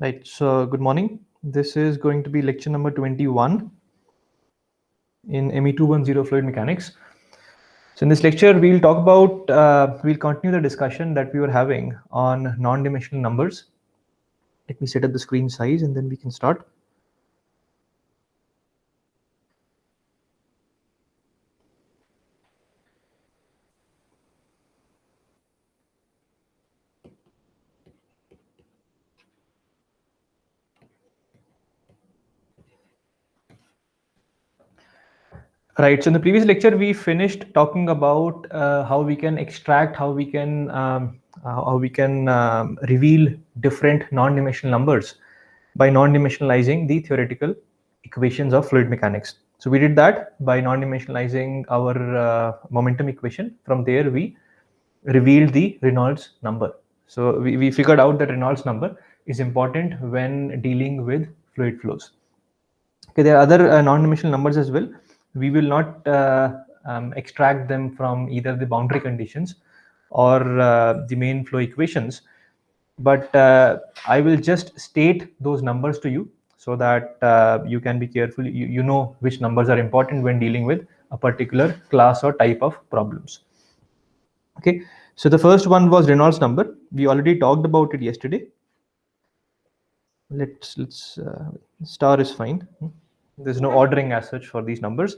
Right, so good morning. This is going to be lecture number 21 in ME 210 Fluid Mechanics. So in this lecture, we'll talk about, we'll continue the discussion that we were having on non-dimensional numbers. Let me set up the screen size and then we can start. Right. So in the previous lecture, we finished talking about how we can extract, how we can reveal different non-dimensional numbers by non-dimensionalizing the theoretical equations of fluid mechanics. So we did that by non-dimensionalizing our momentum equation. From there, we revealed the Reynolds number. So we figured out that Reynolds number is important when dealing with fluid flows. Okay, there are other non-dimensional numbers as well. We will not extract them from either the boundary conditions or the main flow equations, but I will just state those numbers to you so that you can be careful. You know which numbers are important when dealing with a particular class or type of problems. Okay, so the first one was Reynolds number. We already talked about it yesterday. Let's star is fine. There's no ordering as such for these numbers.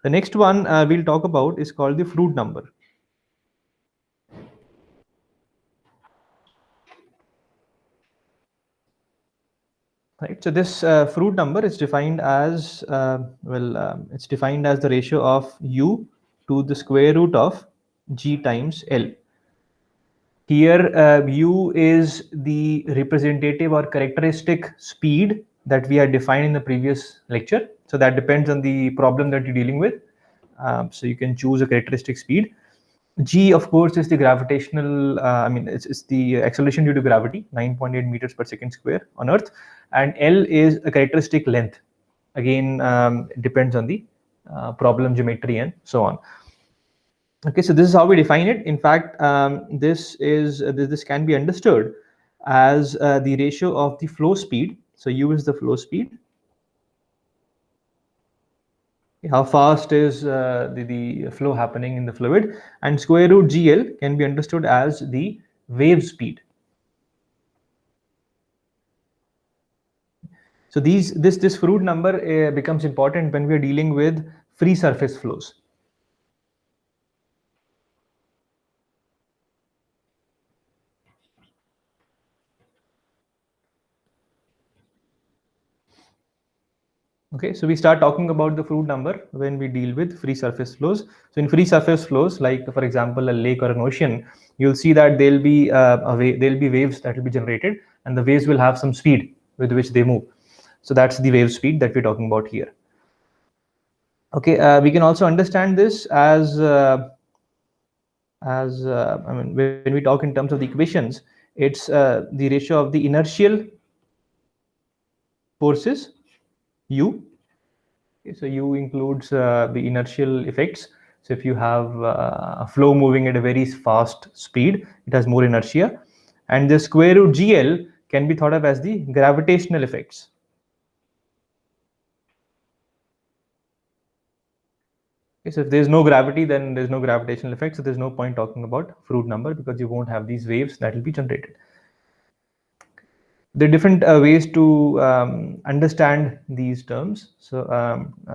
The next one we'll talk about is called the Froude number. Right. So this Froude number is defined as it's defined as the ratio of u to the square root of g times L. Here, u is the representative or characteristic speed that we had defined in the previous lecture. So that depends on the problem that you're dealing with. So you can choose a characteristic speed. G, of course, is the gravitational, it's the acceleration due to gravity, 9.8 meters per second square on Earth. And L is a characteristic length. Again, it depends on the problem geometry and so on. Okay, so this is how we define it. In fact, this can be understood as the ratio of the flow speed. So U is the flow speed. How fast is the flow happening in the fluid, and square root GL can be understood as the wave speed. So this Froude number becomes important when we are dealing with free surface flows. Okay, so we start talking about the Froude number when we deal with free surface flows. So in free surface flows, like for example a lake or an ocean, you'll see that there'll be waves that will be generated, and the waves will have some speed with which they move. So that's the wave speed that we're talking about here. Okay, we can also understand this as when we talk in terms of the equations, it's the ratio of the inertial forces U. Okay, so U includes the inertial effects. So if you have a flow moving at a very fast speed, it has more inertia. And the square root GL can be thought of as the gravitational effects. Okay, so if there's no gravity, then there's no gravitational effect. So there's no point talking about Froude number because you won't have these waves that will be generated. There are different ways to understand these terms. So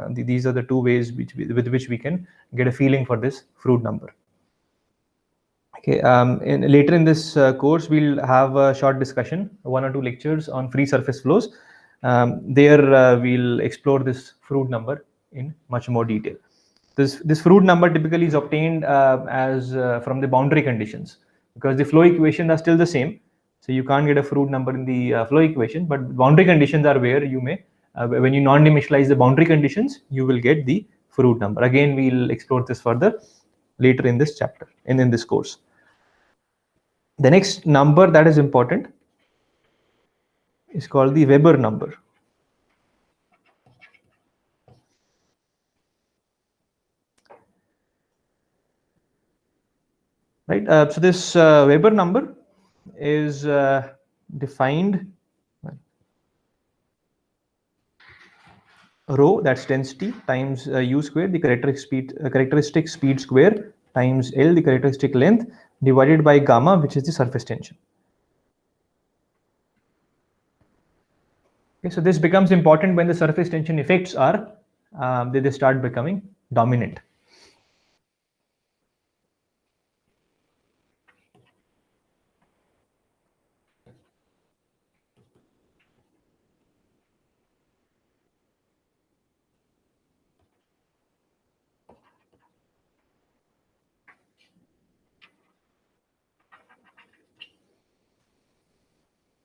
these are the two ways with which we can get a feeling for this Froude number. Okay, later in this course, we'll have a short discussion, 1 or 2 lectures on free surface flows. There we'll explore this Froude number in much more detail. This Froude number typically is obtained as from the boundary conditions, because the flow equations are still the same. So you can't get a Froude number in the flow equation, but boundary conditions are where you may, when you non-dimensionalize the boundary conditions, you will get the Froude number. Again, we'll explore this further later in this chapter and in this course. The next number that is important is called the Weber number. Right. So this Weber number is defined. rho, that's density, times u square, the characteristic speed square, times L, the characteristic length, divided by gamma, which is the surface tension. Okay, so this becomes important when the surface tension effects are they start becoming dominant.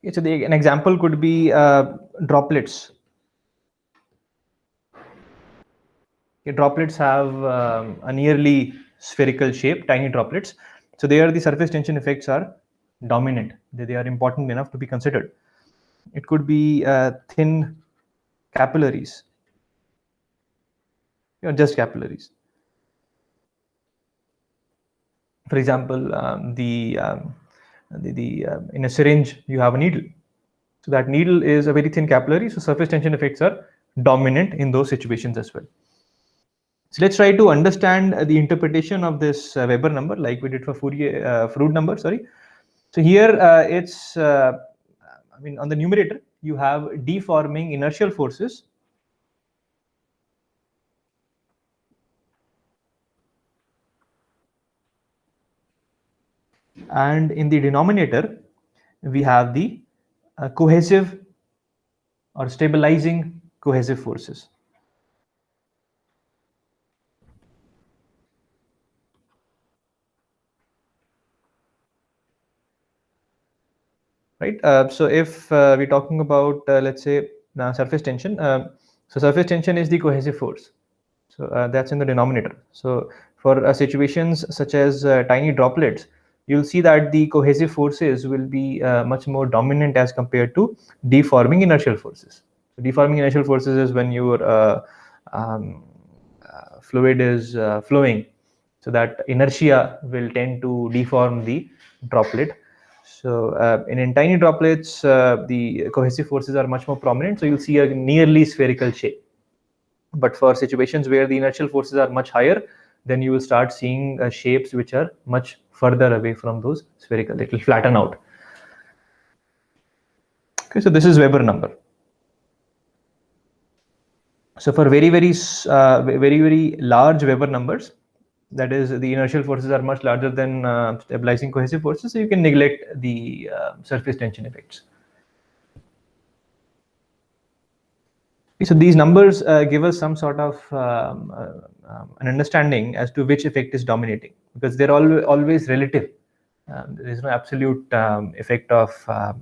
Okay, so an example could be droplets. Okay, droplets have a nearly spherical shape, tiny droplets. So there the surface tension effects are dominant. They are important enough to be considered. It could be thin capillaries, just capillaries. For example, in a syringe you have a needle. So that needle is a very thin capillary. So surface tension effects are dominant in those situations as well. So let's try to understand the interpretation of this Weber number, like we did for Fourier Froude number. Sorry. So here it's, I mean, on the numerator you have deforming inertial forces. And in the denominator, we have the cohesive or stabilizing cohesive forces. Right. So if we're talking about, let's say, surface tension, so surface tension is the cohesive force. So that's in the denominator. So for situations such as tiny droplets, you'll see that the cohesive forces will be much more dominant as compared to deforming inertial forces. So deforming inertial forces is when your fluid is flowing, so that inertia will tend to deform the droplet. So in tiny droplets, the cohesive forces are much more prominent. So you'll see a nearly spherical shape. But for situations where the inertial forces are much higher, then you will start seeing shapes which are much further away from those spherical. It will flatten out. Okay, so this is Weber number. So for very large Weber numbers, that is, the inertial forces are much larger than stabilizing cohesive forces, so you can neglect the surface tension effects. So these numbers give us some sort of an understanding as to which effect is dominating, because they're always relative. There is no absolute effect of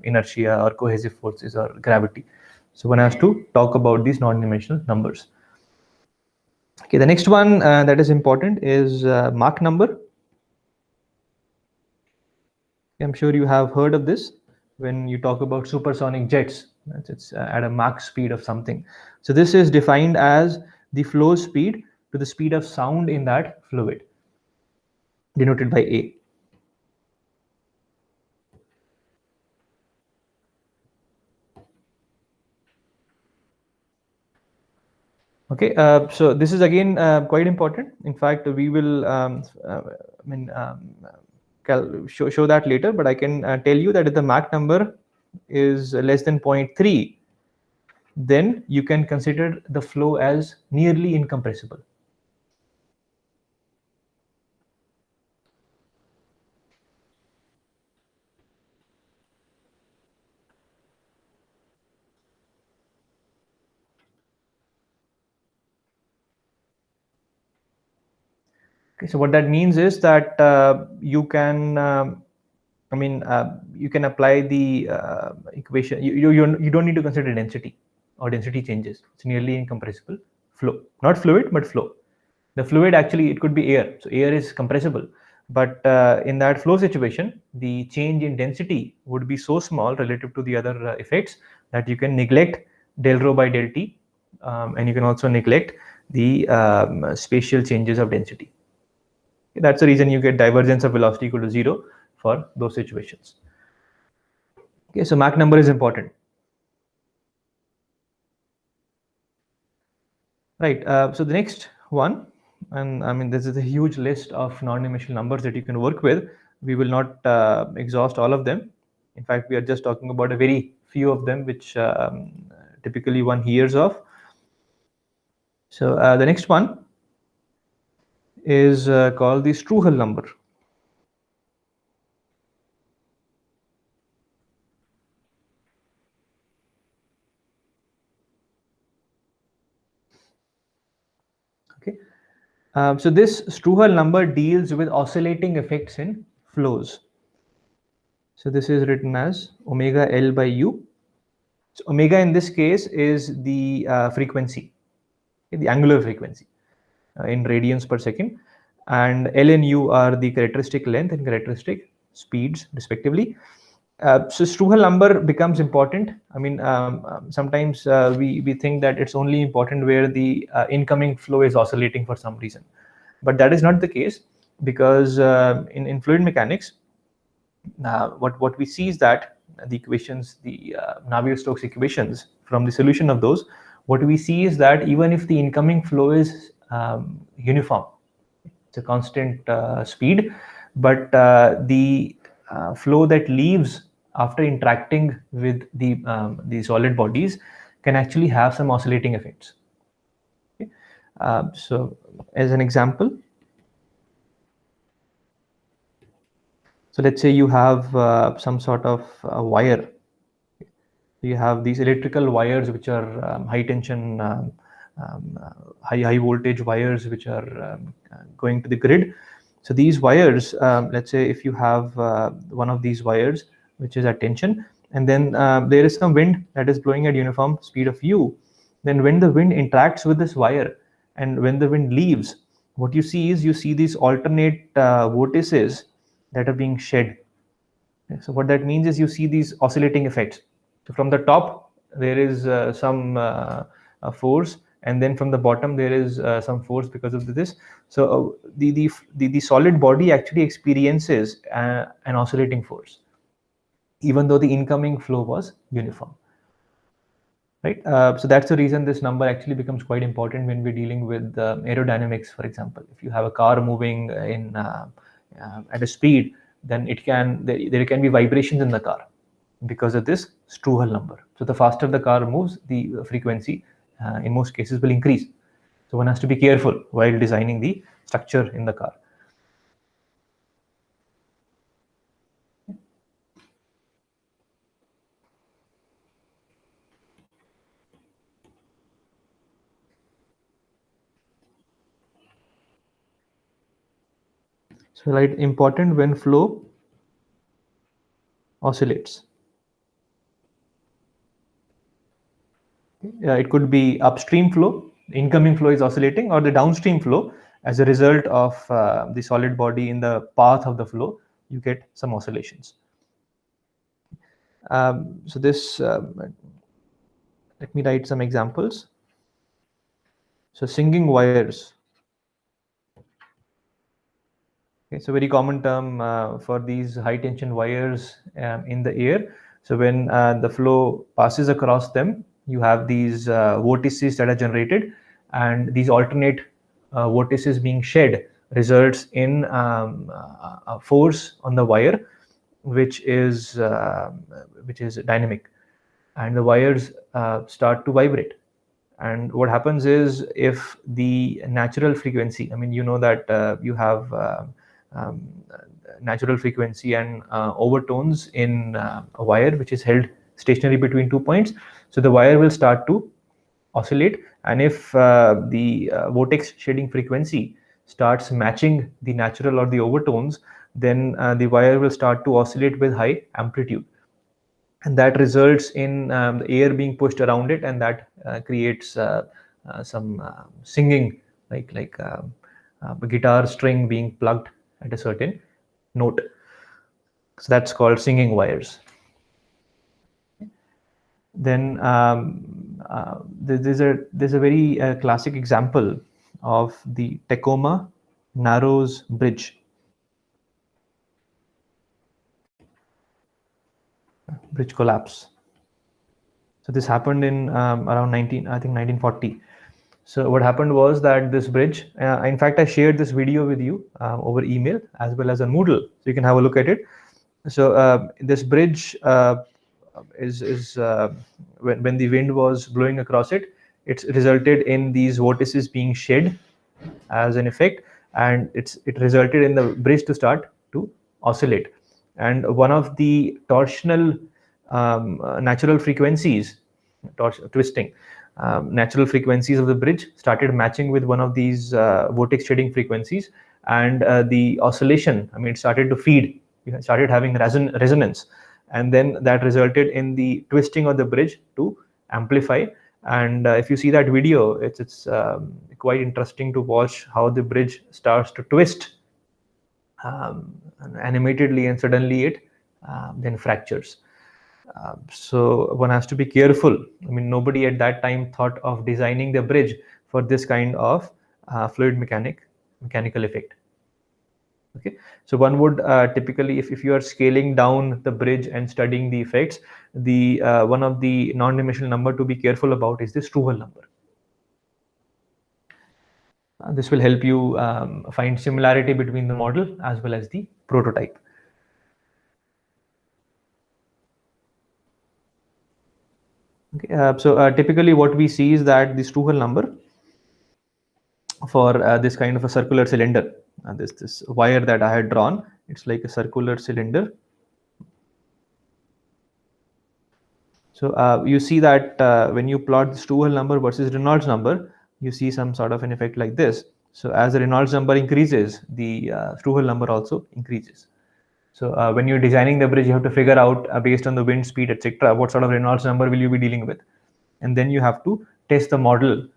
inertia or cohesive forces or gravity. So one has to talk about these non-dimensional numbers. Okay, the next one that is important is Mach number. I'm sure you have heard of this when you talk about supersonic jets. It's at a Mach speed of something. So this is defined as the flow speed to the speed of sound in that fluid, denoted by A. Okay, so this is again quite important. In fact, we will show that later, but I can tell you that if the Mach number is less than 0.3, then you can consider the flow as nearly incompressible. Okay, so what that means is that you can, you can apply the equation. You don't need to consider density or density changes. It's nearly incompressible flow, not fluid, but flow. The fluid actually, it could be air. So air is compressible, but in that flow situation, the change in density would be so small relative to the other effects that you can neglect del rho by del t, and you can also neglect the spatial changes of density. That's the reason you get divergence of velocity equal to 0 for those situations. Okay, so Mach number is important. Right. So the next one, and I mean, this is a huge list of non-dimensional numbers that you can work with. We will not exhaust all of them. In fact, we are just talking about a very few of them, which typically one hears of. So the next one is called the Struhel number. Okay. So this Struhel number deals with oscillating effects in flows. So this is written as omega L by U. So omega in this case is the frequency, the angular frequency in radians per second, and L and U are the characteristic length and characteristic speeds respectively. So Struhel number becomes important. I mean, sometimes we think that it's only important where the incoming flow is oscillating for some reason, but that is not the case, because in fluid mechanics, what we see is that the equations, the Navier-Stokes equations, from the solution of those, what we see is that even if the incoming flow is uniform, it's a constant speed, but the flow that leaves after interacting with the solid bodies can actually have some oscillating effects. Okay? So as an example, so let's say you have some sort of wire. You have these electrical wires which are high tension, high voltage wires which are going to the grid. So these wires, let's say if you have one of these wires which is at tension, and then there is some wind that is blowing at uniform speed of u, then when the wind interacts with this wire and when the wind leaves, what you see is you see these alternate vortices that are being shed. So what that means is you see these oscillating effects. So from the top there is some force, and then from the bottom there is some force because of this. So the solid body actually experiences an oscillating force, even though the incoming flow was uniform. Right. So that's the reason this number actually becomes quite important when we're dealing with aerodynamics. For example, if you have a car moving in at a speed, then there can be vibrations in the car because of this Struhel number. So the faster the car moves, the frequency in most cases will increase. So one has to be careful while designing the structure in the car. So right, important when flow oscillates. It could be upstream flow, incoming flow is oscillating, or the downstream flow as a result of the solid body in the path of the flow, you get some oscillations. So this, let me write some examples. So singing wires. Okay, it's a very common term for these high tension wires in the air. So when the flow passes across them, you have these vortices that are generated, and these alternate vortices being shed results in a force on the wire, which is dynamic, and the wires start to vibrate. And what happens is, if the natural frequency, I mean, you know that you have um, natural frequency and overtones in a wire which is held stationary between 2 points. So the wire will start to oscillate, and if the vortex shedding frequency starts matching the natural or the overtones, then the wire will start to oscillate with high amplitude, and that results in the air being pushed around it, and that creates some singing, like a guitar string being plugged at a certain note. So that's called singing wires. Then there's a very classic example of the Tacoma Narrows Bridge. Bridge collapse. So this happened in around 1940. So what happened was that this bridge, in fact, I shared this video with you over email as well as on Moodle, so you can have a look at it. So this bridge is when the wind was blowing across it, it resulted in these vortices being shed as an effect, and it resulted in the bridge to start to oscillate. And one of the torsional natural frequencies, twisting natural frequencies of the bridge started matching with one of these vortex shedding frequencies, and the oscillation, I mean, it started to feed, it started having resonance, and then that resulted in the twisting of the bridge to amplify. And if you see that video, it's quite interesting to watch how the bridge starts to twist animatedly, and suddenly it then fractures. So one has to be careful. I mean, nobody at that time thought of designing the bridge for this kind of fluid mechanical effect. Okay, so one would typically, if you are scaling down the bridge and studying the effects, the one of the non-dimensional number to be careful about is the Struvel number. This will help you find similarity between the model as well as the prototype. Okay, so typically what we see is that the Struvel number for this kind of a circular cylinder, this wire that I had drawn, it's like a circular cylinder. So you see that when you plot the Struvel number versus Reynolds number, you see some sort of an effect like this. So as the Reynolds number increases, the Struvel number also increases. So when you're designing the bridge, you have to figure out based on the wind speed, etc., what sort of Reynolds number will you be dealing with, and then you have to test the model.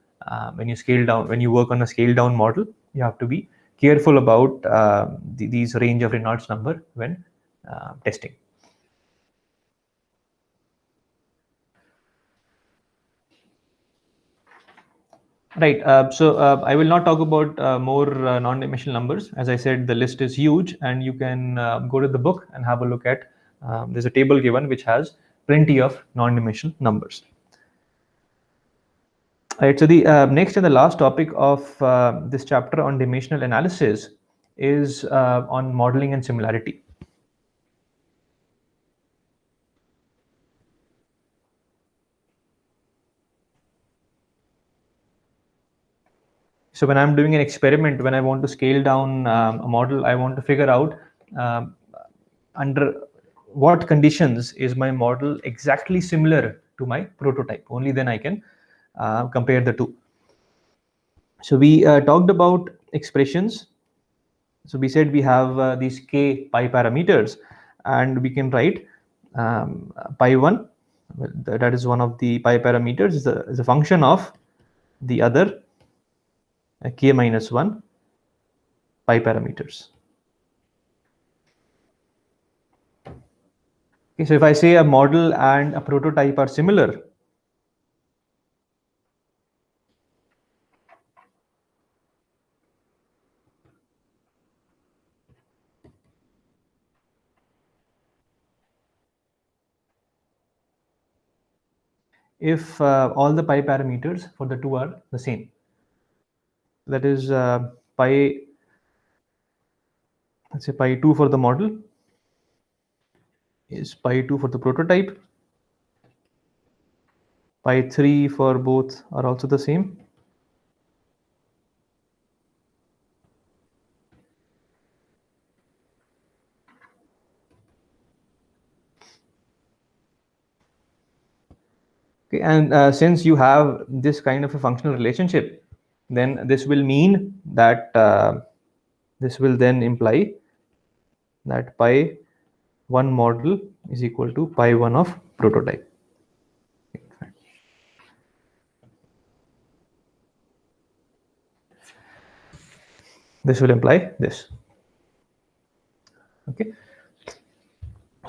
When you scale down, when you work on a scale down model, you have to be careful about these range of Reynolds number when testing. Right. So I will not talk about more non-dimensional numbers. As I said, the list is huge, and you can go to the book and have a look at. There's a table given which has plenty of non-dimensional numbers. All right. So the next and the last topic of this chapter on dimensional analysis is on modeling and similarity. So when I'm doing an experiment, when I want to scale down a model, I want to figure out under what conditions is my model exactly similar to my prototype. Only then I can compare the two. So we talked about expressions. So we said we have these k pi parameters, and we can write pi1, that is one of the pi parameters, is a function of the other k minus 1 pi parameters. Okay, so if I say a model and a prototype are similar, if all the pi parameters for the two are the same, that is pi, let's say pi 2 for the model is pi 2 for the prototype, pi 3 for both are also the same, okay, and since you have this kind of a functional relationship, then this will mean that this will then imply that pi 1 model is equal to pi 1 of prototype. This will imply this. Okay.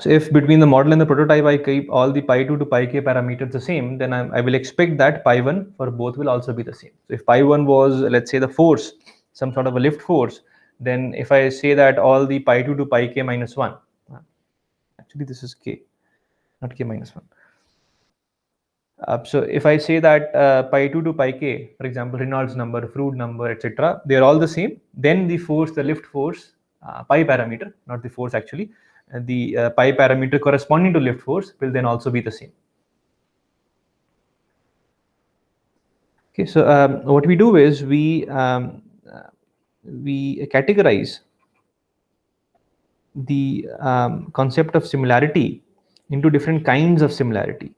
So if between the model and the prototype I keep all the pi 2 to pi k parameters the same, then I will expect that pi 1 for both will also be the same. So if pi 1 was, let's say, the force, some sort of a lift force, then if I say that all the pi 2 to pi k minus 1, actually this is k, not k minus 1. So if I say that pi2 to pi k, for example, Reynolds number, Froude number, etc., they are all the same, then the force, the lift force, pi parameter, not the force actually, the pi parameter corresponding to lift force will then also be the same. Okay, so what we do is we categorize the concept of similarity into different kinds of similarity.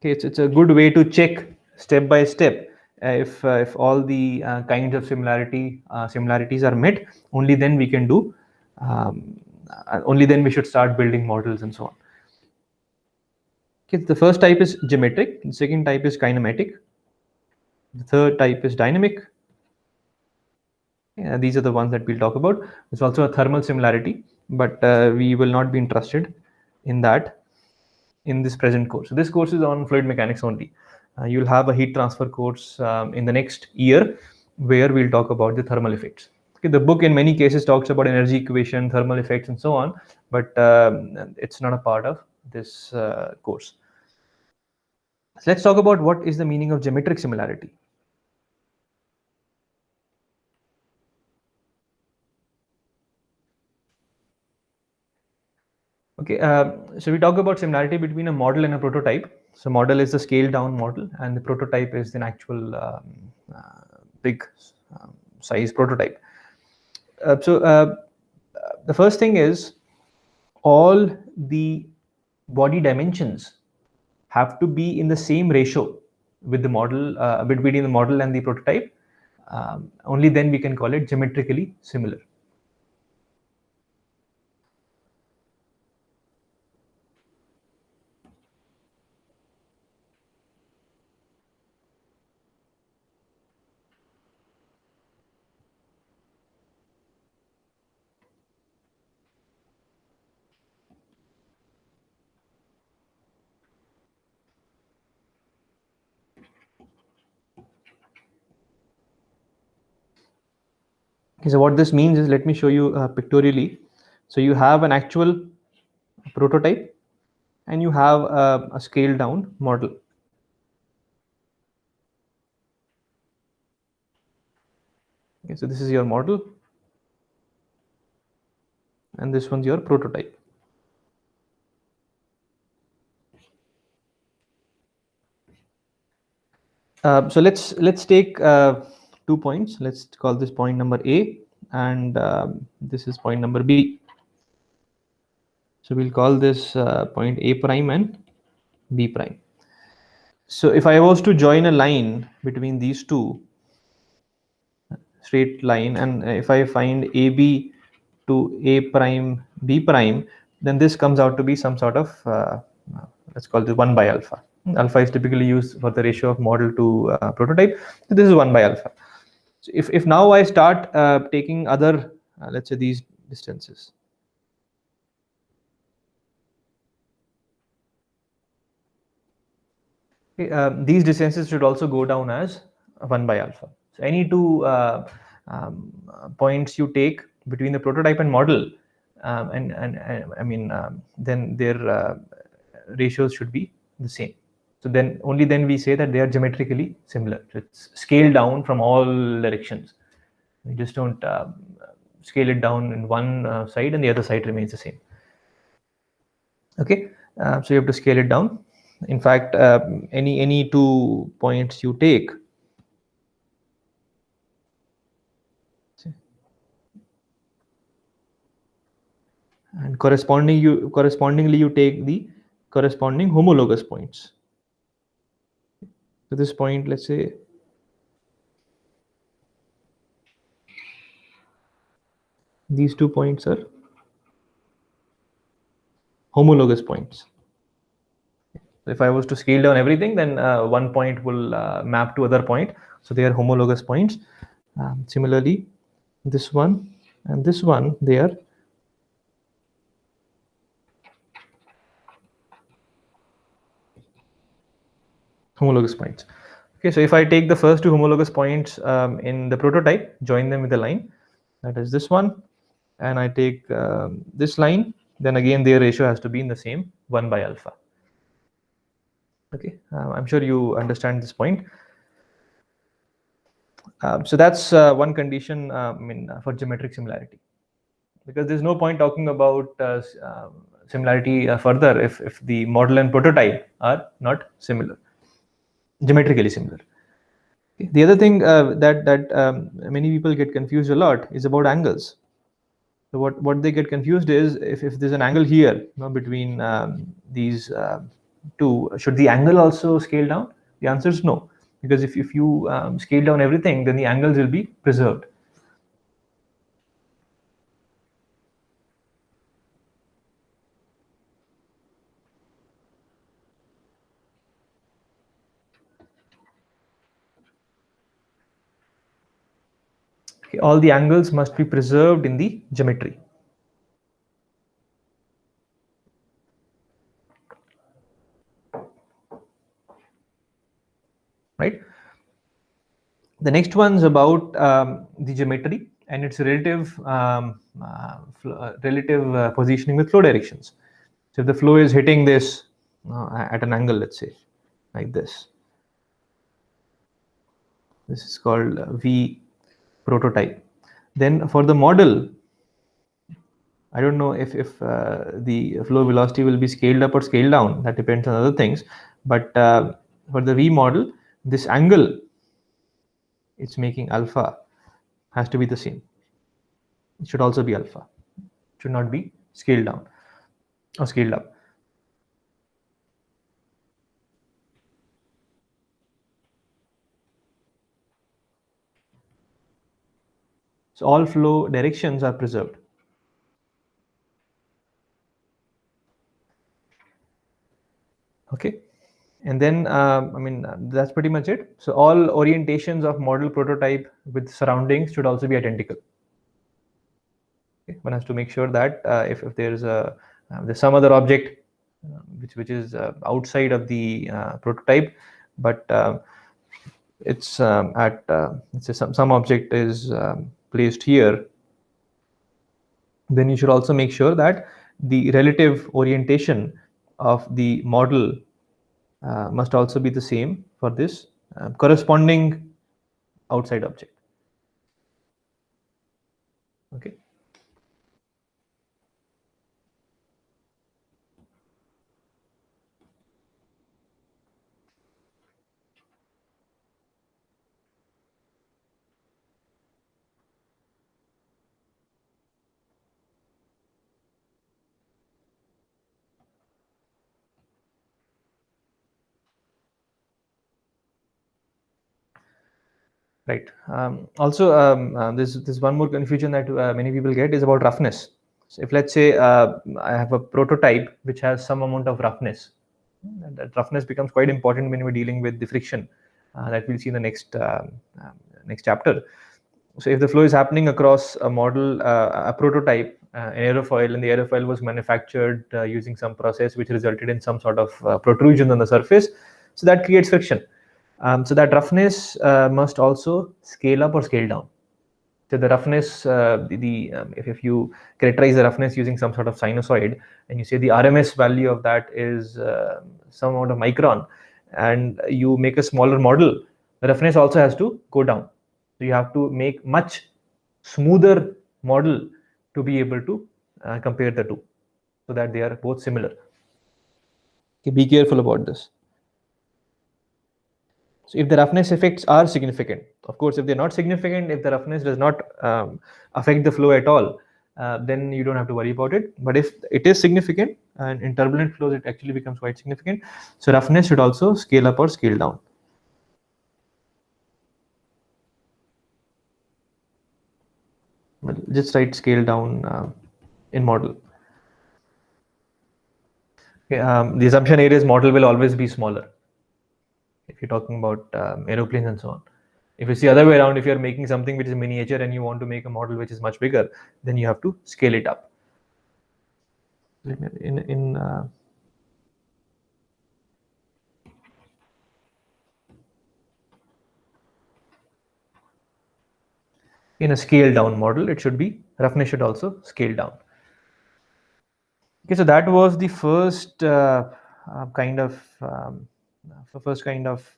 Okay, it's a good way to check step by step if all the kinds of similarities are met. Only then we can do. Only then we should start building models and so on. Okay, the first type is geometric. The second type is kinematic. The third type is dynamic. These are the ones that we'll talk about. There's also a thermal similarity, but we will not be interested in that in this present course. So this course is on fluid mechanics only. You'll have a heat transfer course in the next year where we'll talk about the thermal effects. Okay, the book in many cases talks about energy equation, thermal effects, and so on, but it's not a part of this course. So let's talk about what is the meaning of geometric similarity. Okay, so we talk about similarity between a model and a prototype. So model is the scaled down model, and the prototype is an actual big size prototype. So the first thing is all the body dimensions have to be in the same ratio with the model, between the model and the prototype. Only then we can call it geometrically similar. Okay, so what this means is, let me show you pictorially. So you have an actual prototype and you have a scaled down model. Okay, so this is your model and this one's your prototype. So let's take 2 points. Let's call this point number A and this is point number B. So we'll call this point A prime and B prime. So if I was to join a line between these two, straight line, and if I find AB to A prime B prime, then this comes out to be some sort of let's call this 1 by alpha. Alpha is typically used for the ratio of model to prototype. So this is 1 by alpha. So if now I start taking other, let's say these distances. Okay, these distances should also go down as 1 by alpha. So any two points you take between the prototype and model, and I mean, then their ratios should be the same. So then only then we say that they are geometrically similar. So it's scaled down from all directions. We just don't scale it down in one side and the other side remains the same. Okay, so you have to scale it down. In fact, any 2 points you take, and correspondingly you take the corresponding homologous points. So this point, let's say these 2 points are homologous points. If I was to scale down everything, then 1 point will map to other point. So they are homologous points. Similarly, this one and this one, they are homologous points. Okay, so if I take the first 2 homologous points in the prototype, join them with a line, that is this one, and I take this line, then again their ratio has to be in the same 1 by alpha. Okay, I'm sure you understand this point. So that's one condition for geometric similarity, because there's no point talking about similarity further if the model and prototype are not similar, geometrically similar. Okay. The other thing that many people get confused a lot is about angles. So what they get confused is if there's an angle here, between these two, should the angle also scale down? The answer is no, because if you scale down everything, then the angles will be preserved. Okay, all the angles must be preserved in the geometry. Right. The next one's about the geometry and its relative positioning with flow directions. So if the flow is hitting this at an angle, let's say like this is called V prototype. Then for the model, I don't know if the flow velocity will be scaled up or scaled down. That depends on other things. But for the V model, this angle it's making alpha has to be the same. It should also be alpha. It should not be scaled down or scaled up. So all flow directions are preserved. Okay. And then, that's pretty much it. So all orientations of model prototype with surroundings should also be identical. Okay. One has to make sure that if there's some other object which is outside of the prototype, but it's at let's say some object is placed here, then you should also make sure that the relative orientation of the model must also be the same for this corresponding outside object. Okay. Right. Also, there's one more confusion that many people get is about roughness. So if let's say I have a prototype which has some amount of roughness, that roughness becomes quite important when we're dealing with the friction that we'll see in the next chapter. So if the flow is happening across a model, a prototype, an aerofoil, and the aerofoil was manufactured using some process which resulted in some sort of protrusion on the surface, so that creates friction. So that roughness must also scale up or scale down. So the roughness, if you characterize the roughness using some sort of sinusoid, and you say the RMS value of that is some amount of micron, and you make a smaller model, the roughness also has to go down. So you have to make much smoother model to be able to compare the two, so that they are both similar. Okay, be careful about this. So if the roughness effects are significant, of course, if they're not significant, if the roughness does not affect the flow at all, then you don't have to worry about it. But if it is significant, and in turbulent flows, it actually becomes quite significant. So roughness should also scale up or scale down. Well, just write scale down in model. Okay, the assumption here is model will always be smaller if you're talking about aeroplanes and so on. If you see other way around, if you're making something which is miniature and you want to make a model which is much bigger, then you have to scale it up. In a scale down model, it should be roughness should also scale down. Okay, so that was the first kind of first kind of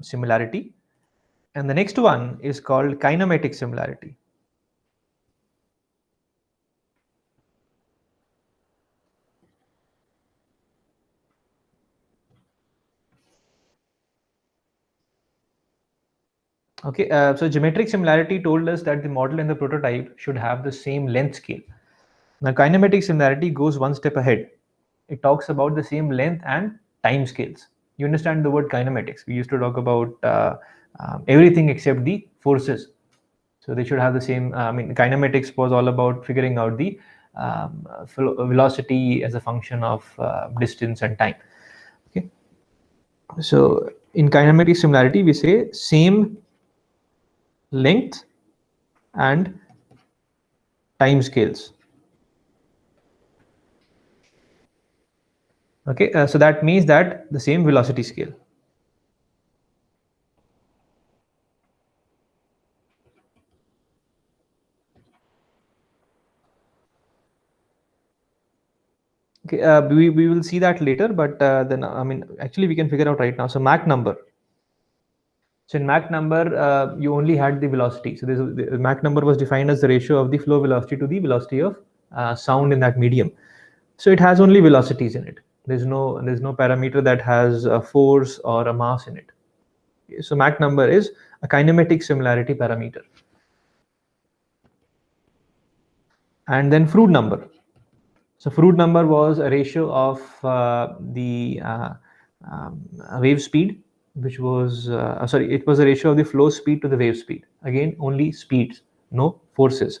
similarity. And the next one is called kinematic similarity. Okay, so geometric similarity told us that the model and the prototype should have the same length scale. Now, kinematic similarity goes one step ahead. It talks about the same length and time scales. You understand the word kinematics. We used to talk about everything except the forces. So they should have the same. I mean, kinematics was all about figuring out the velocity as a function of distance and time. Okay. So in kinematic similarity, we say same length and time scales. Okay, so that means that the same velocity scale. Okay, we will see that later, but then I mean, actually we can figure out right now. So Mach number. So in Mach number, you only had the velocity. So the Mach number was defined as the ratio of the flow velocity to the velocity of sound in that medium. So it has only velocities in it. There's no parameter that has a force or a mass in it. Okay, so Mach number is a kinematic similarity parameter. And then Froude number. So Froude number was a ratio of the wave speed, which was sorry, it was a ratio of the flow speed to the wave speed. Again, only speeds, no forces.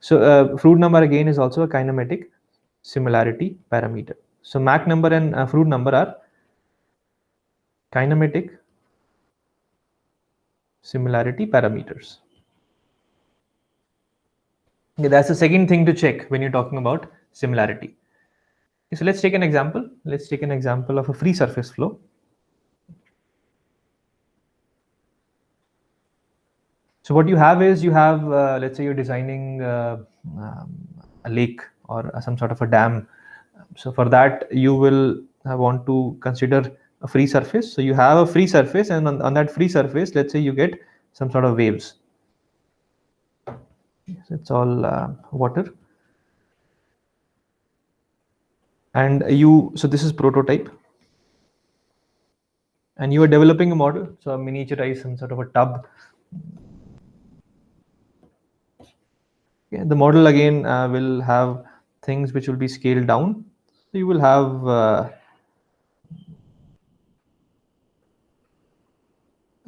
So Froude number again is also a kinematic similarity parameter. So Mach number and Froude number are kinematic similarity parameters. Okay, that's the second thing to check when you're talking about similarity. Okay, so let's take an example. Let's take an example of a free surface flow. So what you have is you have, let's say you're designing a lake or some sort of a dam. So for that, you will want to consider a free surface. So you have a free surface, and on that free surface, let's say you get some sort of waves. So it's all water. And so this is prototype. And you are developing a model. So miniaturize some sort of a tub. Okay, the model again will have things which will be scaled down. So you will have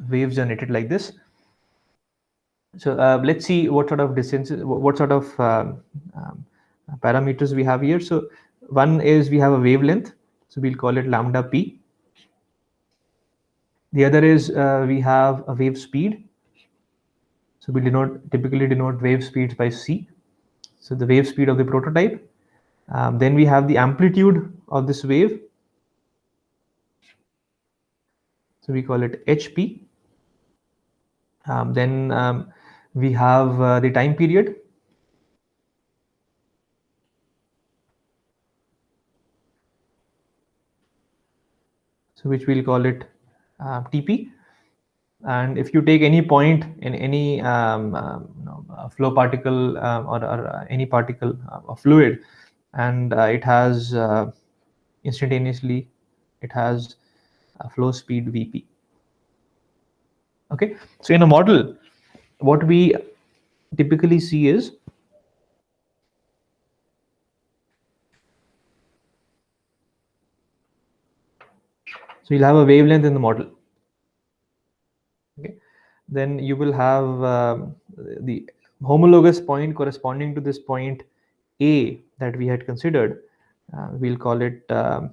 waves generated like this. So let's see what sort of distances, what sort of parameters we have here. So one is we have a wavelength, so we'll call it lambda p. The other is we have a wave speed. So we typically denote wave speeds by c. So the wave speed of the prototype. Then we have the amplitude of this wave. So we call it hp. Then we have the time period. So which we'll call it TP. And if you take any point in any flow particle or any particle of fluid, and it has instantaneously, it has a flow speed Vp. Okay, so in a model, what we typically see is so you'll have a wavelength in the model. Okay, then you will have the homologous point corresponding to this point A that we had considered. We'll call it A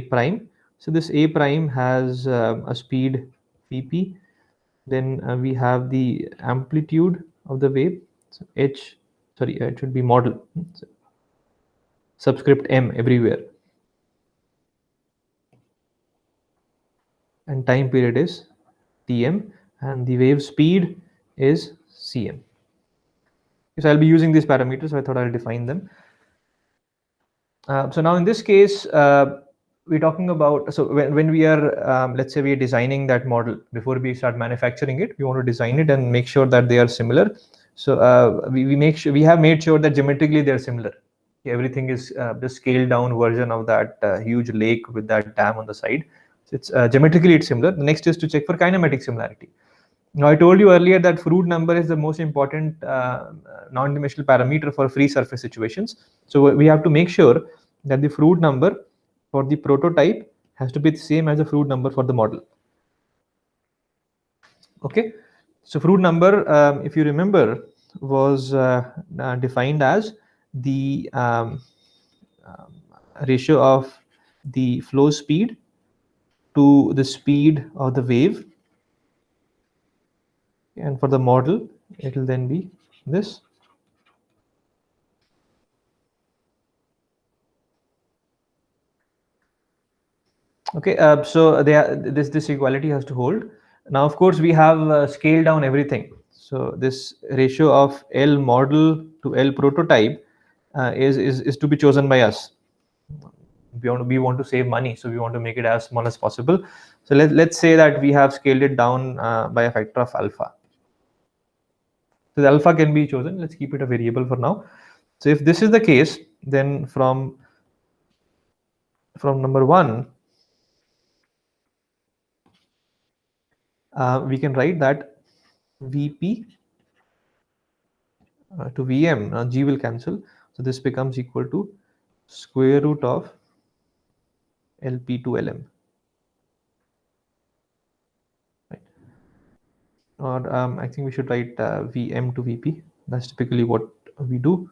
prime. So this A prime has a speed Vp. Then we have the amplitude of the wave. So it should be model. So subscript m everywhere. And time period is Tm, and the wave speed is Cm. So I'll be using these parameters, so I thought I'll define them. So now in this case, we're talking about, so when we are, let's say we are designing that model before we start manufacturing it, we want to design it and make sure that they are similar. So we make sure, we have made sure that geometrically they're similar. Everything is the scaled down version of that huge lake with that dam on the side. So it's geometrically it's similar. The next is to check for kinematic similarity. Now, I told you earlier that Froude number is the most important non-dimensional parameter for free surface situations. So we have to make sure that the Froude number for the prototype has to be the same as the Froude number for the model. Okay, so Froude number, if you remember, was defined as the ratio of the flow speed to the speed of the wave, and for the model it will then be this. Okay, so this equality has to hold. Now, of course, we have scaled down everything. So this ratio of L model to L prototype is to be chosen by us. We want to save money, so we want to make it as small as possible. So let's say that we have scaled it down by a factor of alpha. So the alpha can be chosen. Let's keep it a variable for now. So if this is the case, then from number one, we can write that Vp to Vm, G will cancel. So this becomes equal to square root of Lp to Lm. Right. Or I think we should write Vm to Vp. That's typically what we do.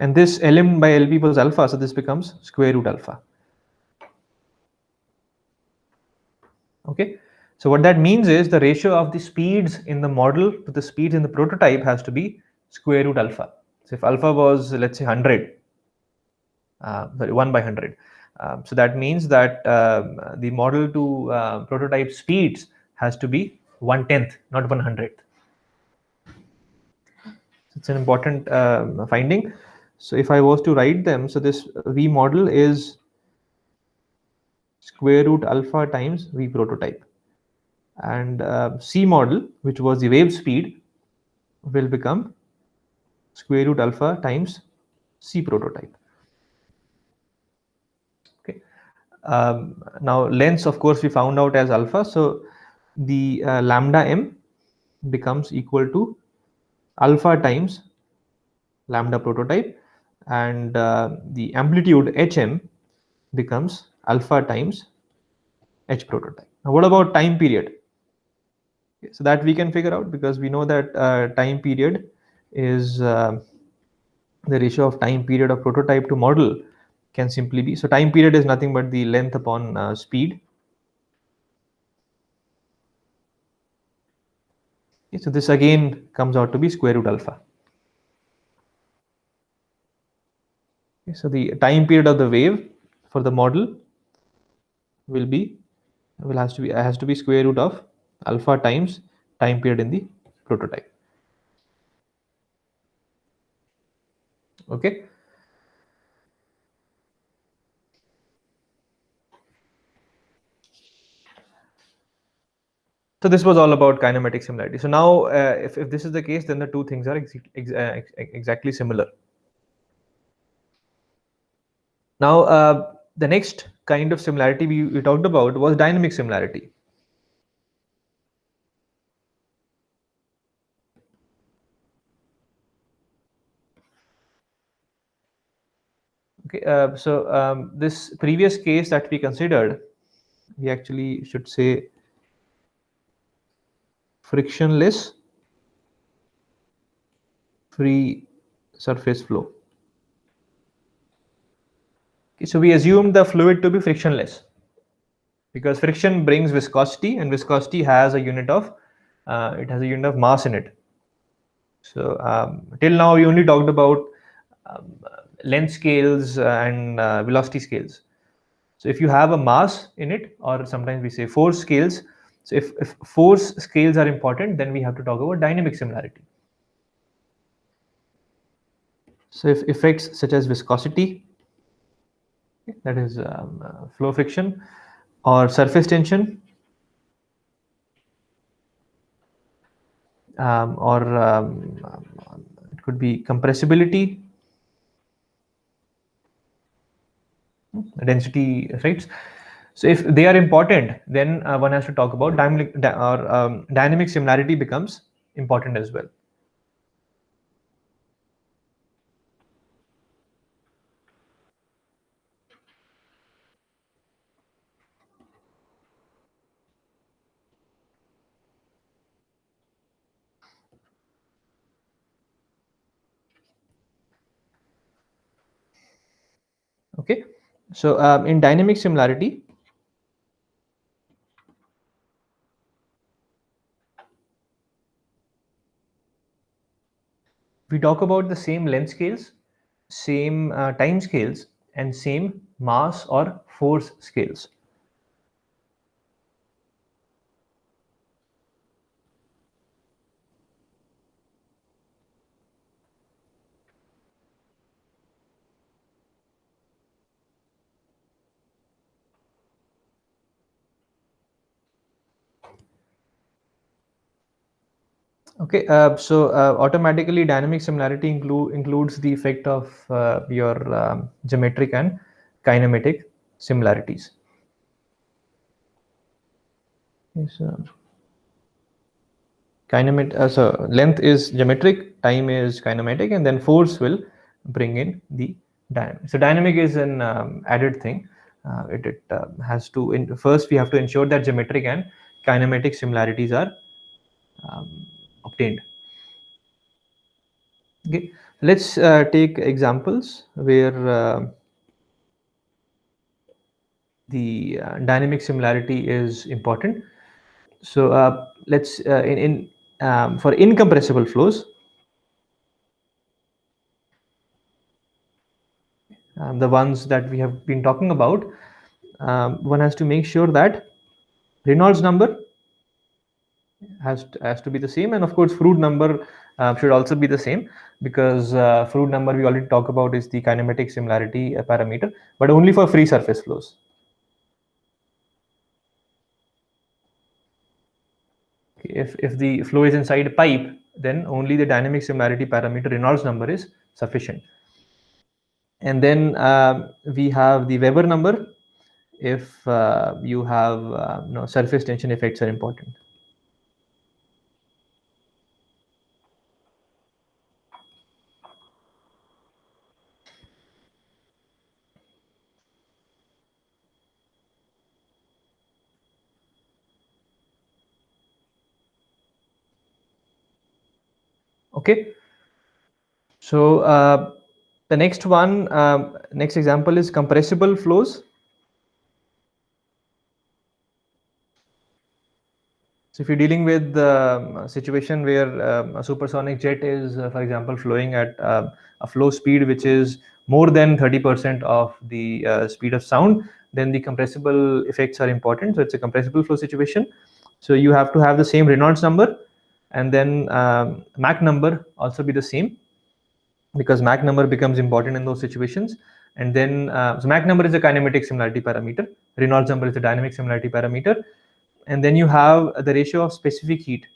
And this Lm by Lp was alpha, so this becomes square root alpha. Okay. So what that means is the ratio of the speeds in the model to the speeds in the prototype has to be square root alpha. So if alpha was, let's say, 100, sorry, 1 by 100. So that means that the model to prototype speeds has to be 1/10, not 100th. So it's an important finding. So if I was to write them, so this V model is square root alpha times V prototype. And C model, which was the wave speed, will become square root alpha times C prototype. Okay. Now lengths, of course, we found out as alpha. So the lambda m becomes equal to alpha times lambda prototype, and the amplitude hm becomes alpha times h prototype. Now, what about time period? So that we can figure out, because we know that time period is the ratio of time period of prototype to model can simply be, so time period is nothing but the length upon speed. Okay, so this again comes out to be square root alpha. Okay, so the time period of the wave for the model has to be square root of alpha times time period in the prototype. Okay. So this was all about kinematic similarity. So now, if this is the case, then the two things are exactly similar. Now, the next kind of similarity we talked about was dynamic similarity. Okay, so this previous case that we considered, we actually should say frictionless free surface flow. Okay, so we assumed the fluid to be frictionless because friction brings viscosity, and viscosity has a unit of mass in it. So till now we only talked about length scales and velocity scales. So if you have a mass in it, or sometimes we say force scales. So if force scales are important, then we have to talk about dynamic similarity. So if effects such as viscosity, that is flow friction, or surface tension, or it could be compressibility, density effects. So if they are important, then one has to talk about dynamic similarity becomes important as well. Okay, so in dynamic similarity, we talk about the same length scales, same time scales, and same mass or force scales. Okay, so automatically dynamic similarity includes the effect of your geometric and kinematic similarities. Yes, so length is geometric, time is kinematic, and then force will bring in the dynamic. So dynamic is an added thing. It has to, first we have to ensure that geometric and kinematic similarities are obtained. Okay, let's take examples where the dynamic similarity is important. So let's in for incompressible flows, the ones that we have been talking about, one has to make sure that Reynolds number has to be the same, and of course Froude number should also be the same, because Froude number we already talked about is the kinematic similarity parameter, but only for free surface flows. If the flow is inside a pipe, then only the dynamic similarity parameter Reynolds number is sufficient. And then we have the Weber number if you have surface tension effects are important. Okay, so the next one, next example is compressible flows. So if you're dealing with a situation where a supersonic jet is, for example, flowing at a flow speed which is more than 30% of the speed of sound, then the compressible effects are important. So it's a compressible flow situation. So you have to have the same Reynolds number, and then Mach number also be the same, because Mach number becomes important in those situations. And then so Mach number is a kinematic similarity parameter, Reynolds number is a dynamic similarity parameter, and then you have the ratio of specific heat.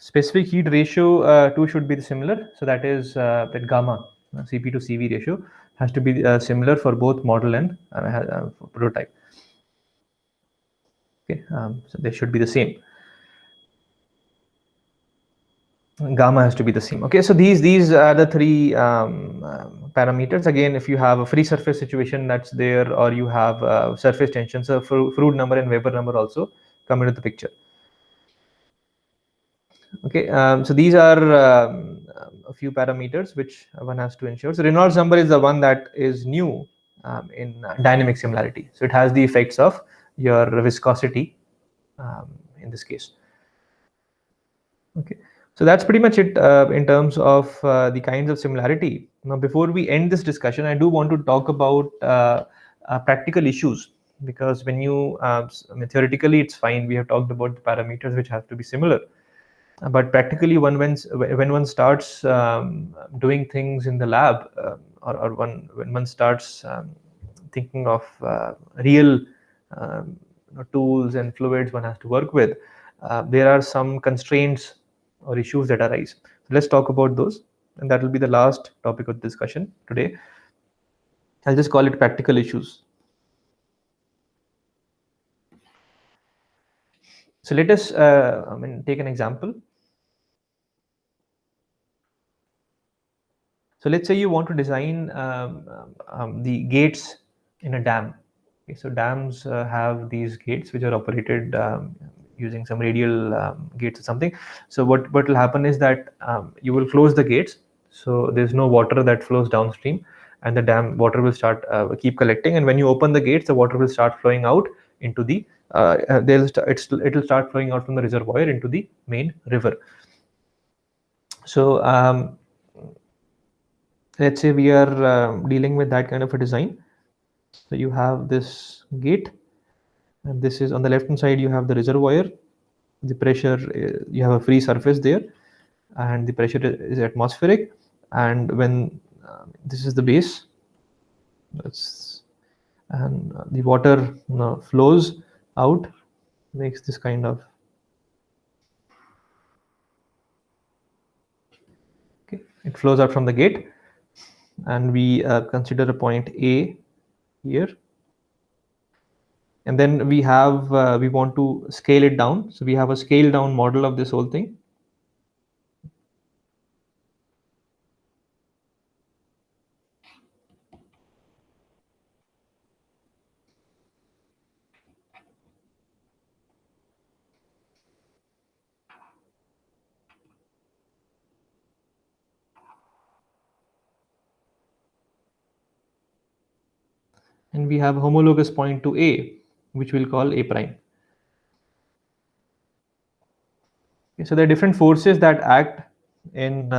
Specific heat ratio too should be similar. So that is that gamma Cp to Cv ratio has to be similar for both model and prototype. Okay, so they should be the same. Gamma has to be the same. Okay, so these are the three parameters. Again, if you have a free surface situation that's there, or you have surface tension, so Froude number and Weber number also come into the picture. Okay, so these are a few parameters which one has to ensure. So Reynolds number is the one that is new in dynamic similarity. So it has the effects of your viscosity in this case. Okay, So that's pretty much it in terms of the kinds of similarity. Now, before we end this discussion, I do want to talk about practical issues, because when you, I mean, theoretically, it's fine. We have talked about the parameters which have to be similar. But practically, when one starts doing things in the lab, when one starts thinking of real tools and fluids one has to work with, there are some constraints or issues that arise. So let's talk about those, and that will be the last topic of discussion today. I'll just call it practical issues. So let us take an example. So let's say you want to design the gates in a dam. Okay, so dams have these gates which are operated using some radial gates or something. So what will happen is that you will close the gates, so there's no water that flows downstream, and the dam water will start keep collecting. And when you open the gates, the water will start flowing out into the it'll start flowing out from the reservoir into the main river. So let's say we are dealing with that kind of a design. So you have this gate, and this is on the left hand side, you have the reservoir. The pressure, you have a free surface there, and the pressure is atmospheric. And when this is the base, and the water flows out, makes this kind of, okay, it flows out from the gate, and we consider a point A here. And then we have we want to scale it down, so we have a scale down model of this whole thing. And we have homologous point to A, which we'll call A prime. Okay, so there are different forces that act in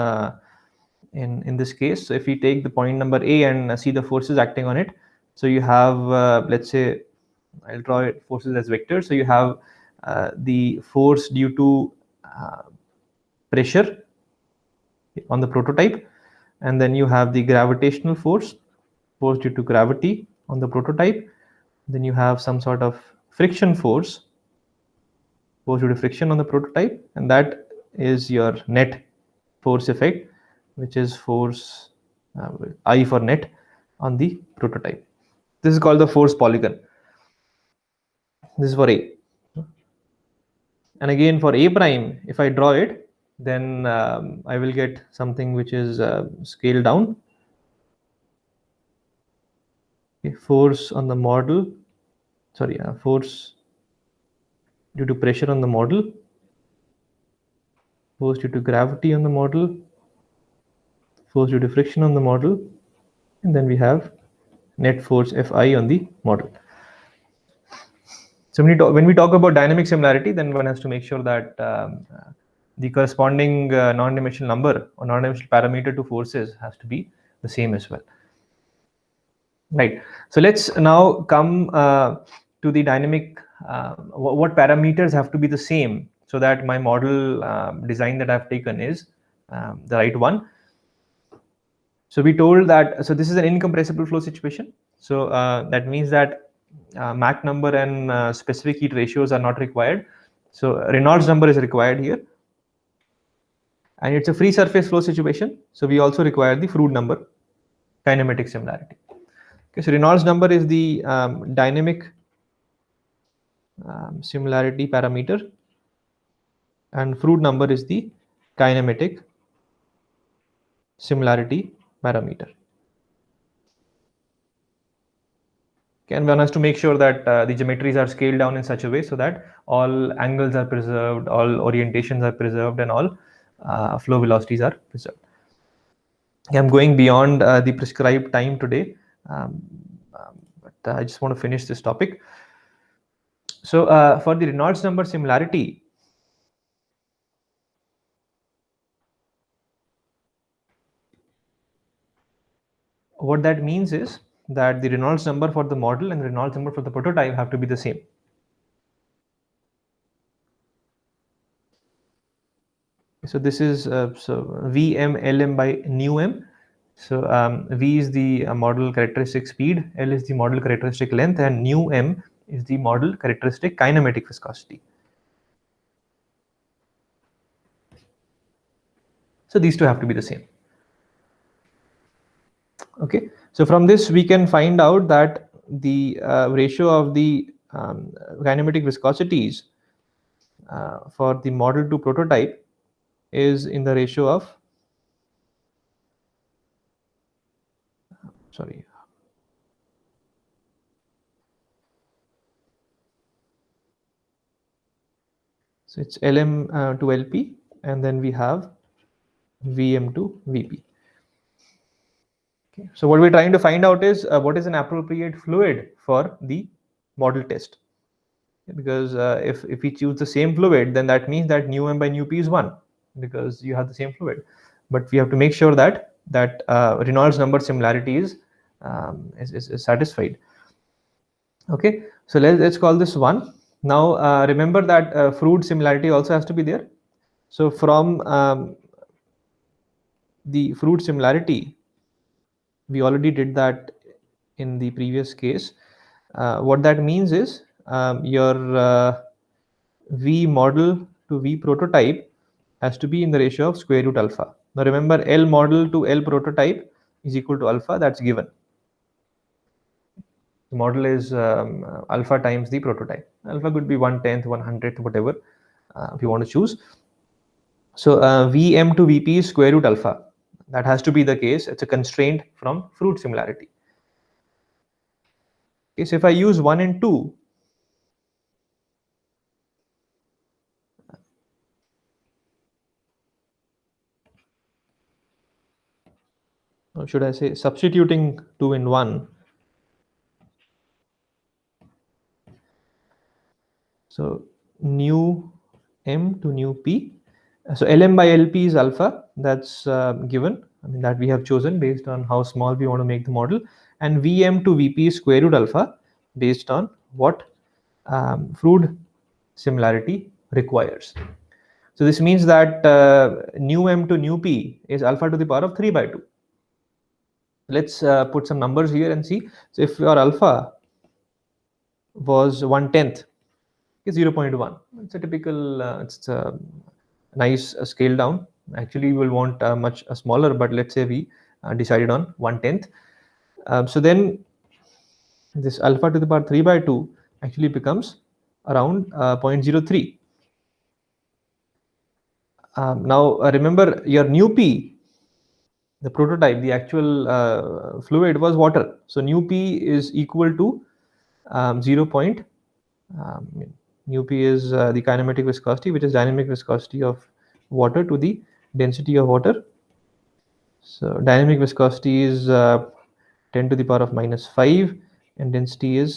in this case. So if we take the point number A and see the forces acting on it, so you have let's say, I'll draw it forces as vectors. So you have the force due to pressure on the prototype, and then you have the gravitational force due to gravity on the prototype. Then you have some sort of friction force due to friction on the prototype, and that is your net force effect, which is force I for net on the prototype. This is called the force polygon. This is for A. And again for A prime, if I draw it, then I will get something which is scaled down. Okay, force on the model, sorry, force due to pressure on the model, force due to gravity on the model, force due to friction on the model, and then we have net force Fi on the model. So when we talk about dynamic similarity, then one has to make sure that the corresponding non-dimensional number or non-dimensional parameter to forces has to be the same as well. Right. So let's now come to the dynamic. What parameters have to be the same so that my model design that I've taken is the right one. So we told that, so this is an incompressible flow situation. So that means that Mach number and specific heat ratios are not required. So Reynolds number is required here. And it's a free surface flow situation. So we also require the Froude number, kinematic similarity. Okay, so Reynolds number is the dynamic similarity parameter, and Froude number is the kinematic similarity parameter. Okay, and one has to make sure that the geometries are scaled down in such a way so that all angles are preserved, all orientations are preserved, and all flow velocities are preserved. Okay, I'm going beyond the prescribed time today, but I just want to finish this topic. So for the Reynolds number similarity, what that means is that the Reynolds number for the model and the Reynolds number for the prototype have to be the same. So this is Vm Lm by nu m. So V is the model characteristic speed, L is the model characteristic length, and nu m is the model characteristic kinematic viscosity. So these two have to be the same. Okay, so from this we can find out that the ratio of the kinematic viscosities for the model to prototype is in the ratio of, sorry, so it's Lm to Lp, and then we have Vm to Vp. Okay. So what we're trying to find out is what is an appropriate fluid for the model test. Because if we choose the same fluid, then that means that nu m by nu p is 1, because you have the same fluid. But we have to make sure that Reynolds number similarity is satisfied. Okay, so let's call this 1. Now remember that Froude similarity also has to be there. So from the Froude similarity, we already did that in the previous case. What that means is your V model to V prototype has to be in the ratio of square root alpha. Now remember, L model to L prototype is equal to alpha, that's given. The model is alpha times the prototype. Alpha could be 1/10, 1/100, whatever if you want to choose. So Vm to Vp is square root alpha. That has to be the case. It's a constraint from Froude similarity. Okay, so if I use 1 and 2, or should I say substituting 2 in 1. So nu m to nu p. So Lm by Lp is alpha, that's given, I mean that we have chosen based on how small we want to make the model, and Vm to Vp is square root alpha based on what Froude similarity requires. So this means that nu m to nu p is alpha to the power of 3 by 2. Let's put some numbers here and see. So if your alpha was 1/10, is 0.1. It's a typical, it's a nice scale down. Actually, we will want much smaller, but let's say we decided on 1/10. So then this alpha to the power 3 by 2 actually becomes around 0.03. Now remember your nu p, the prototype, the actual fluid was water. So nu p is equal to 0. Nu p is the kinematic viscosity, which is dynamic viscosity of water to the density of water. So dynamic viscosity is 10 to the power of -5, and density is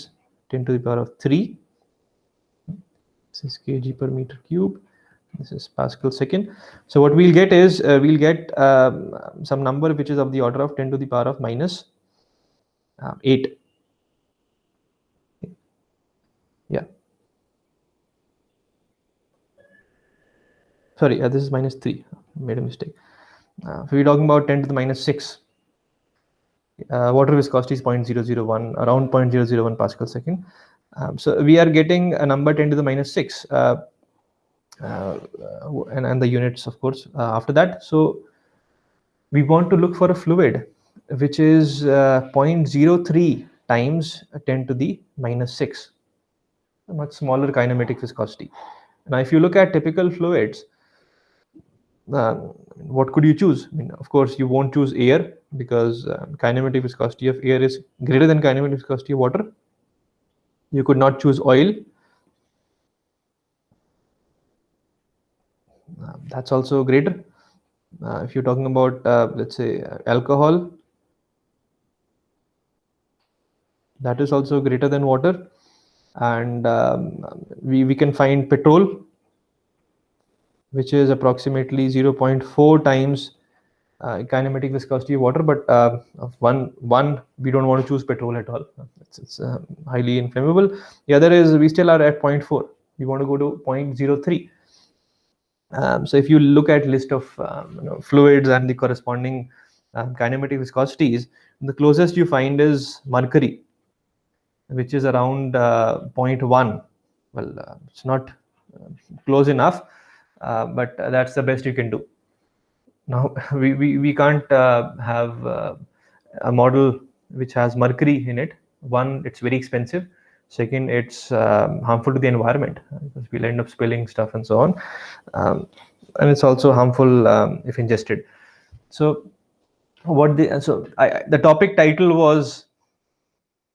10 to the power of 3. This is kg per meter cube. This is Pascal second. So what we'll get is we'll get some number which is of the order of 10 to the power of -8. Yeah. Sorry, this is -3. Made a mistake. So we're talking about 10 to the -6. Water viscosity is 0.001, around 0.001 Pascal second. So we are getting a number 10 to the -6, and the units, of course, after that. So we want to look for a fluid which is 0.03 times 10 to the -6, a much smaller kinematic viscosity. Now, if you look at typical fluids, what could you choose? I mean, of course, you won't choose air, because kinematic viscosity of air is greater than kinematic viscosity of water. You could not choose oil. That's also greater. If you're talking about, let's say, alcohol, that is also greater than water. And we can find petrol, which is approximately 0.4 times kinematic viscosity of water, but one we don't want to choose petrol at all. It's highly inflammable. The other is we still are at 0.4. We want to go to 0.03. So if you look at list of fluids and the corresponding kinematic viscosities, the closest you find is mercury, which is around 0.1. Well, it's not close enough, but that's the best you can do. Now we can't have a model which has mercury in it. One, it's very expensive. Second, it's harmful to the environment because we'll end up spilling stuff and so on, and it's also harmful if ingested. So the topic title was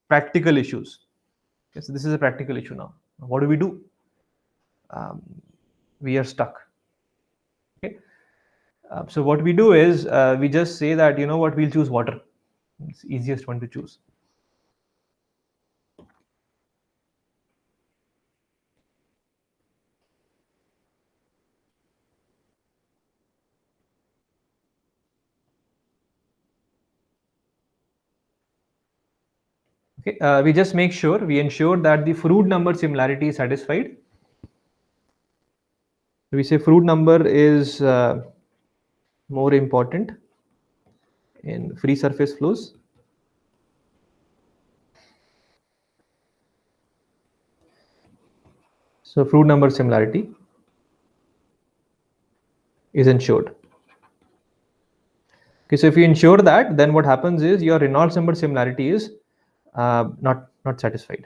practical issues. Okay, so this is a practical issue now. What do we do? We are stuck. Okay. So what we do is we just say that, you know what, we'll choose water. It's the easiest one to choose. Okay, we just we ensure that the Froude number similarity is satisfied. We say Froude number is more important in free surface flows. So Froude number similarity is ensured. Okay, so if you ensure that, then what happens is your Reynolds number similarity is not satisfied.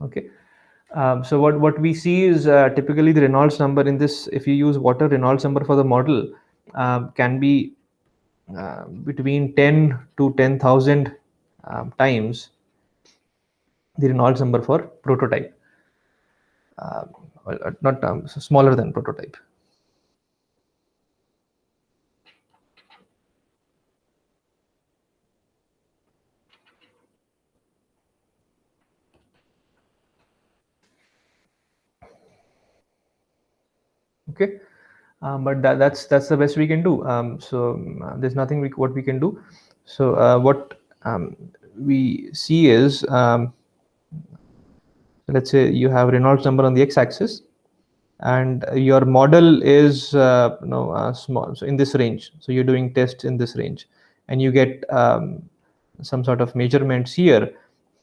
Okay. So what we see is typically the Reynolds number in this, if you use water, Reynolds number for the model can be between 10 to 10,000 times the Reynolds number for prototype. Not so smaller than prototype. Okay, but that's the best we can do. There's nothing what we can do. So what we see is, let's say you have Reynolds number on the x-axis, and your model is small, so in this range. So you're doing tests in this range, and you get some sort of measurements here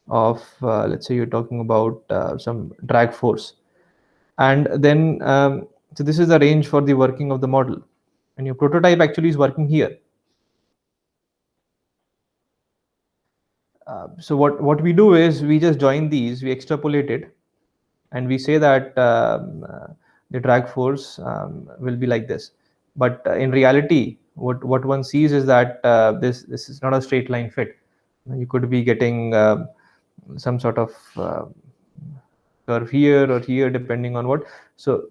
of let's say you're talking about some drag force, and then so this is the range for the working of the model, and your prototype actually is working here. So what we do is we just join these, we extrapolate it, and we say that the drag force will be like this. But in reality, what one sees is that this is not a straight line fit. You could be getting some sort of curve here or here, depending on what. So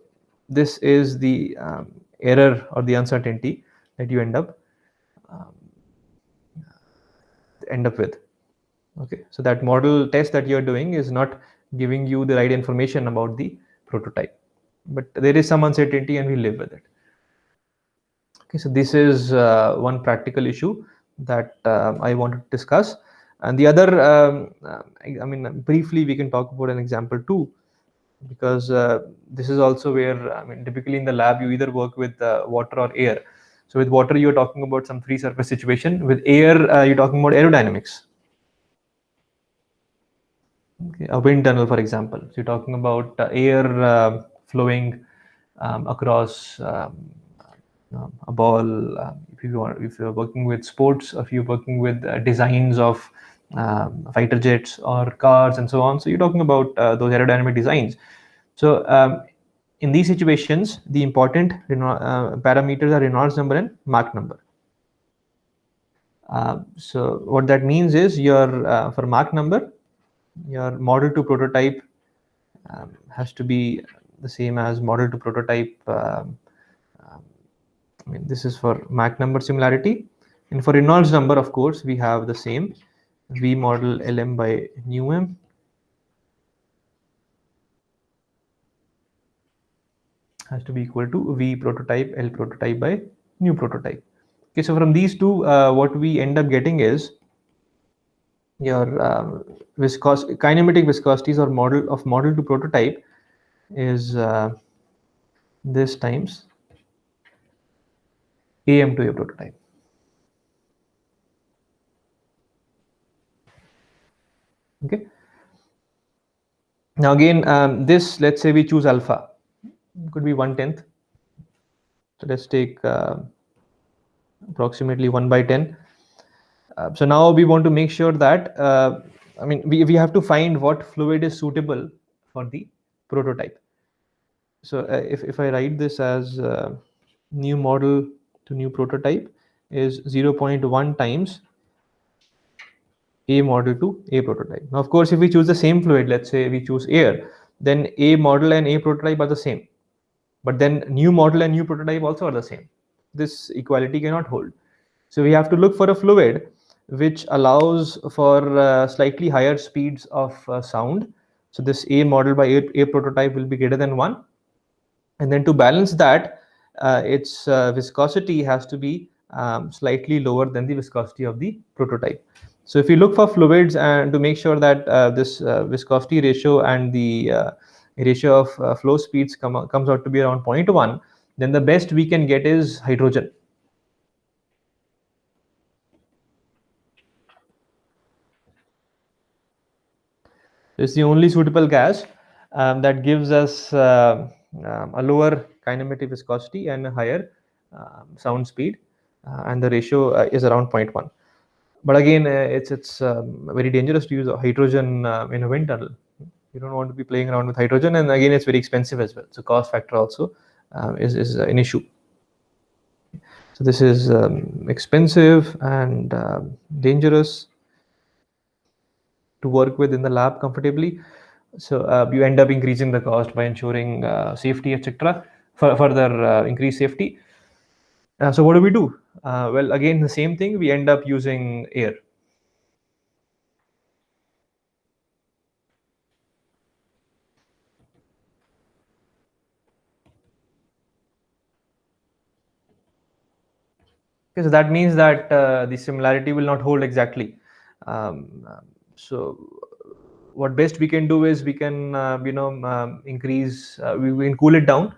this is the error or the uncertainty that you end up with. Okay, so that model test that you're doing is not giving you the right information about the prototype, but there is some uncertainty and we live with it. Okay, so this is one practical issue that I want to discuss. And the other, I mean, briefly we can talk about an example too, because this is also where, I mean, typically in the lab you either work with water or air. So with water you're talking about some free surface situation. With air you're talking about aerodynamics. Okay, a wind tunnel, for example. So you're talking about air flowing across a ball. If you're working with sports, or if you're working with designs of fighter jets or cars and so on, so you're talking about those aerodynamic designs. So in these situations, the important parameters are Reynolds number and Mach number. So what that means is your for Mach number, your model to prototype has to be the same as model to prototype. I mean, this is for Mach number similarity, and for Reynolds number, of course, we have the same. V model Lm by nu m has to be equal to V prototype L prototype by nu prototype. Okay, so from these two, what we end up getting is your kinematic viscosities or model to prototype is this times AM to A prototype. Okay. Now again, this, let's say we choose alpha, could be 1/10. So let's take approximately 1/10. So now we want to make sure that, I mean, we have to find what fluid is suitable for the prototype. So if I write this as new model to new prototype is 0.1 times A model to A prototype. Now, of course, if we choose the same fluid, let's say we choose air, then A model and A prototype are the same. But then new model and new prototype also are the same. This equality cannot hold. So we have to look for a fluid which allows for slightly higher speeds of sound. So this A model by A prototype will be greater than 1. And then to balance that, its viscosity has to be slightly lower than the viscosity of the prototype. So if you look for fluids and to make sure that this viscosity ratio and the ratio of flow speeds comes out to be around 0.1, then the best we can get is hydrogen. It's the only suitable gas that gives us a lower kinematic viscosity and a higher sound speed, and the ratio is around 0.1. But again, it's very dangerous to use hydrogen in a wind tunnel. You don't want to be playing around with hydrogen, and again, it's very expensive as well. So cost factor also is an issue. So this is expensive and dangerous to work with in the lab comfortably. So you end up increasing the cost by ensuring safety, etc. Further increase safety. So what do we do? Well, again, the same thing. We end up using air. Okay, so that means that the similarity will not hold exactly. So what best we can do is we can increase, we can cool it down,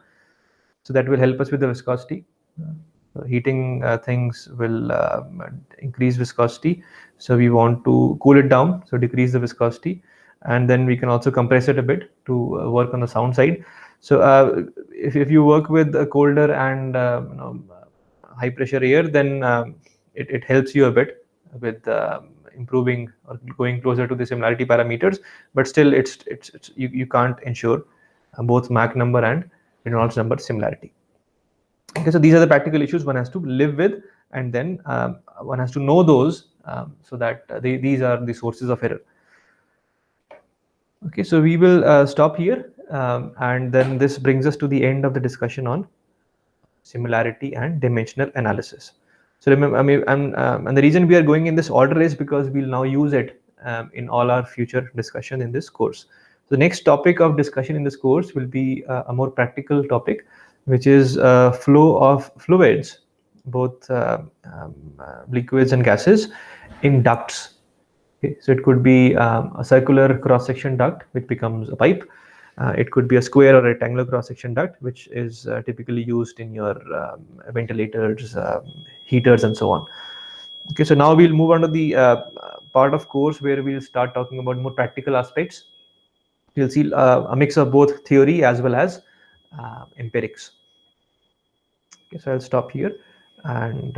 so that will help us with the viscosity. Heating things will increase viscosity, so we want to cool it down, so decrease the viscosity, and then we can also compress it a bit to work on the sound side. So if you work with a colder and high pressure air, then it helps you a bit with improving or going closer to the similarity parameters, but still it's you can't ensure both Mach number and Reynolds number similarity. Okay, so these are the practical issues one has to live with, and then one has to know those so that these are the sources of error. Okay, so we will stop here, and then this brings us to the end of the discussion on similarity and dimensional analysis. So remember, I mean, and the reason we are going in this order is because we'll now use it in all our future discussion in this course. The next topic of discussion in this course will be a more practical topic, which is flow of fluids, both liquids and gases, in ducts. Okay, so it could be a circular cross-section duct, which becomes a pipe. It could be a square or rectangular cross-section duct, which is typically used in your ventilators, heaters, and so on. Okay, so now we'll move on to the part of course where we'll start talking about more practical aspects. You'll see a mix of both theory as well as empirics. Okay, so I'll stop here, and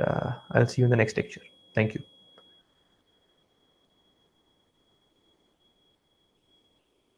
I'll see you in the next lecture. Thank you.